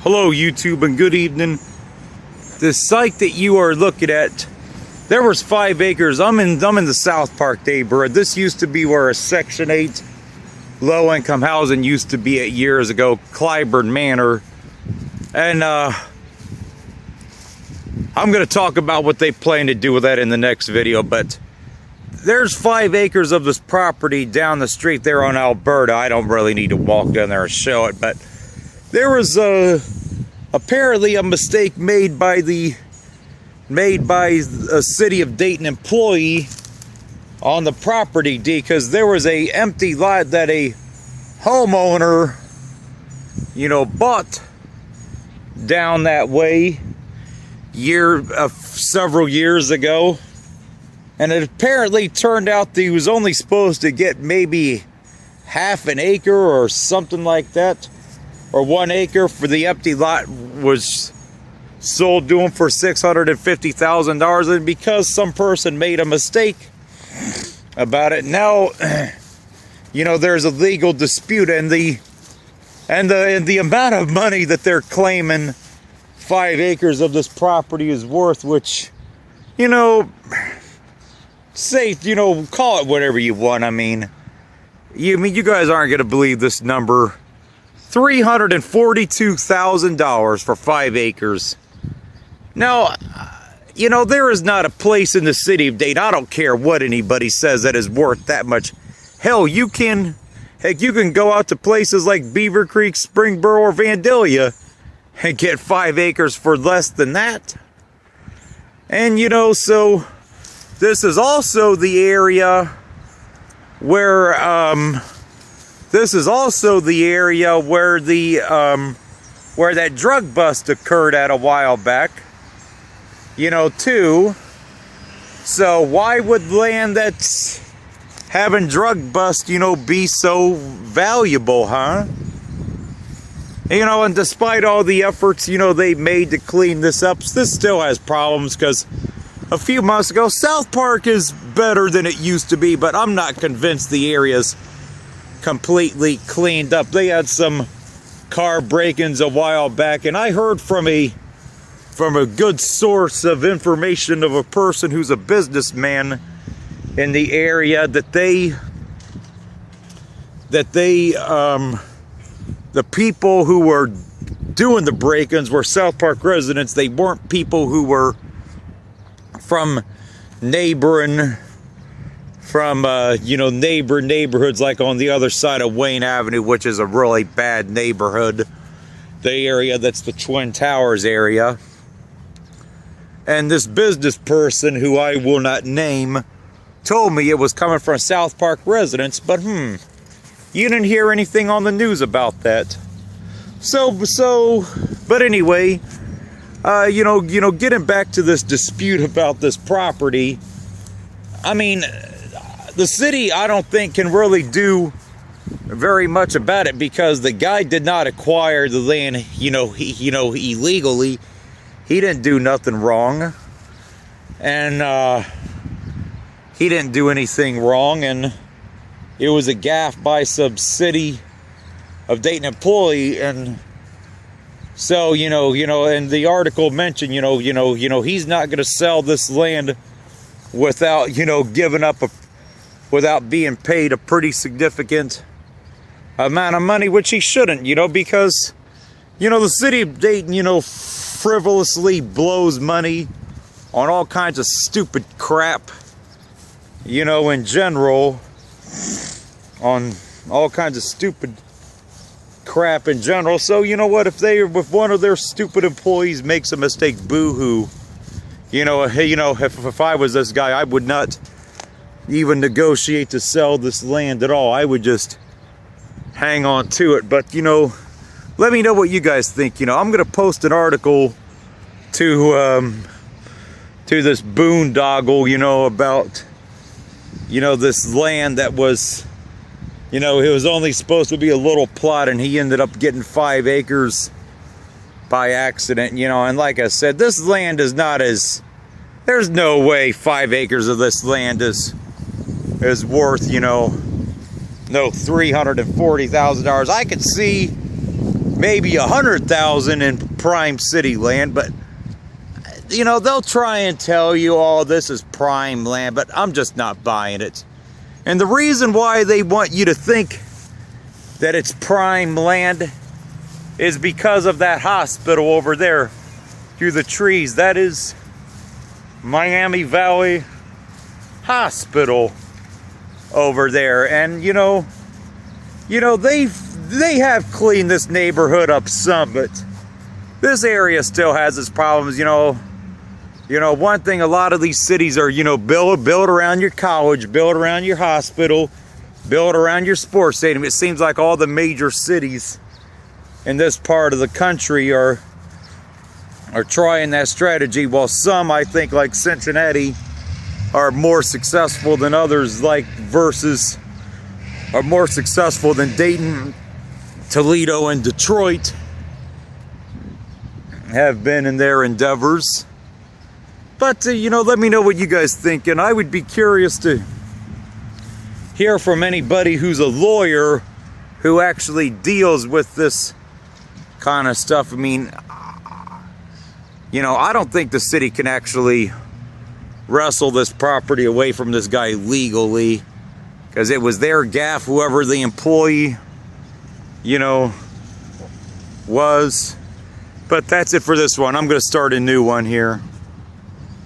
Hello YouTube and good evening. The site that you are looking at, there was 5 acres. I'm in the South Park neighborhood. This used to be where a Section 8 low-income housing used to be at years ago, Clyburn Manor. And I'm going to talk about what they plan to do with that in the next video, but there's 5 acres of this property down the street there on Alberta. I don't really need to walk down there and show it, but there was apparently a mistake made by a city of Dayton employee on the property deed, because there was a empty lot that a homeowner, bought down that way several years ago, and it apparently turned out that he was only supposed to get maybe half an acre or something like that, or 1 acre, for the empty lot was sold to him for $650,000, and because some person made a mistake about it, now there's a legal dispute, and the amount of money that they're claiming 5 acres of this property is worth, which say call it whatever you want. You guys aren't gonna believe this number. $342,000 for 5 acres. Now, there is not a place in the city of Dayton, I don't care what anybody says, that is worth that much. Hell, you can go out to places like Beaver Creek, Springboro, or Vandalia and get 5 acres for less than that. And so this is also the area where where that drug bust occurred at a while back, too. So why would land that's having drug bust, be so valuable, huh? And despite all the efforts, they made to clean this up, this still has problems, because a few months ago, South Park is better than it used to be, but I'm not convinced the area's completely cleaned up. They had some car break-ins a while back, and I heard from a good source of information of a person who's a businessman in the area that the people who were doing the break-ins were South Park residents. They weren't people who were from neighboring neighborhoods, like on the other side of Wayne Avenue, which is a really bad neighborhood, the area that's the Twin Towers area. And this business person, who I will not name, told me it was coming from South Park residents, but you didn't hear anything on the news about that. But anyway, getting back to this dispute about this property, the city, I don't think, can really do very much about it, because the guy did not acquire the land, illegally. He didn't do nothing wrong, and he didn't do anything wrong, and it was a gaffe by some city of Dayton employee. And so, and the article mentioned, he's not going to sell this land without, without being paid a pretty significant amount of money, which he shouldn't, because, the city of Dayton, frivolously blows money on all kinds of stupid crap, in general, on all kinds of stupid crap in general. So, what, if one of their stupid employees makes a mistake, boo-hoo, if I was this guy, I would not even negotiate to sell this land at all. I would just hang on to it. But let me know what you guys think. I'm gonna post an article to this boondoggle, about this land that was, it was only supposed to be a little plot, and he ended up getting 5 acres by accident. And like I said, this land is not there's no way 5 acres of this land is worth, $340,000. I could see maybe 100,000 in prime city land, but you know, they'll try and tell you, oh, this is prime land, but I'm just not buying it. And the reason why they want you to think that it's prime land is because of that hospital over there through the trees. That is Miami Valley Hospital over there. And you know they have cleaned this neighborhood up some, but this area still has its problems. You know, one thing a lot of these cities are, build around your college, build around your hospital, build around your sports stadium. It seems like all the major cities in this part of the country are trying that strategy, while some, I think, like Cincinnati, are more successful than others, are more successful than Dayton, Toledo, and Detroit have been in their endeavors. But, let me know what you guys think, and I would be curious to hear from anybody who's a lawyer who actually deals with this kind of stuff. I mean, I don't think the city can actually wrestle this property away from this guy legally, because it was their Gaffe, whoever the employee, was. But that's it for this one. I'm going to start a new one here.